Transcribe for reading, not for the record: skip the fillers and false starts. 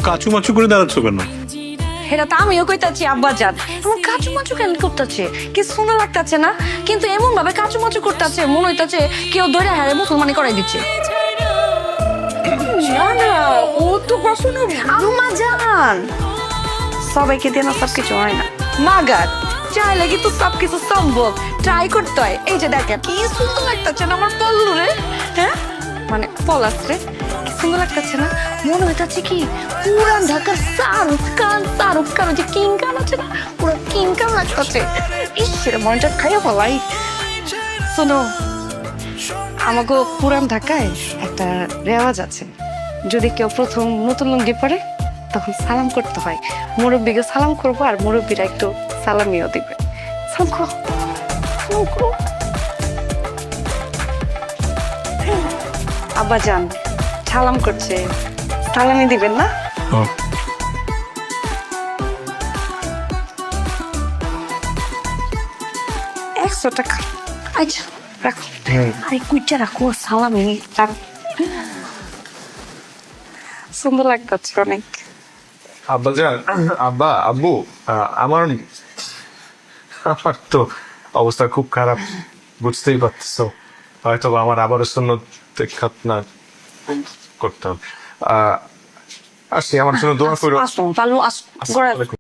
কাচু মাচু করে দাঁড়াচ্ছ কেন? এটা তো আমিও কইতাছি আব্বা জান, এমন কাচু মাচু কেন করতেছে? কি সুন্দর লাগতাছে না? কিন্তু এমন ভাবে কাচু মাচু করতেছে মনে হইতাছে কেউ দৈরা হারে মুসলমানি করাই দিচ্ছে। না না, ও তো কখনো আম্মা জান, সবাইকে দিয়ে না সবকিছু হয় না, মাগার চাইলে কিন্তু সবকিছু সম্ভব, ট্রাই করতে হয়। এই যে দেখেন কি সুন্দর লাগতেছে না আমার পল্লু রে, হ্যাঁ মানে পলাশ রে, কি সুন্দর লাগতেছে না? মনে হইতাছে কি পুরান ঢাকার শাহরুখ খান যে কিং খান আছে না, পুরো কিং খান লাগতেছে। ইসের মনটা খাইয়া বলাই। শোনো, আমাকে পুরান ঢাকায় একটা রেওয়াজ আছে, যদি কেউ প্রথম নতুন লুঙ্গি পরে তখন সালাম করতে হয়। মুরব্বীকে সালাম করবো আর মুরব্বীরা একটু সালামিও দিবে। সালাম করো, সালাম করো। আব্বা জান সালাম করছে, সালামি দিবেন না? ও, 100 টাকা। আচ্ছা রাখো, আরে কুইটা রাখো, সালামি রাখো। সুন্দর লাগতেছে অনেক। আব্বা যান, আব্বা আব্বু, আমার আমার তো অবস্থা খুব খারাপ, বুঝতেই পারছো। হয়তো আমার আবারও সুন্নতে খাতনা করতে হবে। আসি, আমার জন্য দোয়া করো। আসুন ভালো আসুন। আসসালামু আলাইকুম।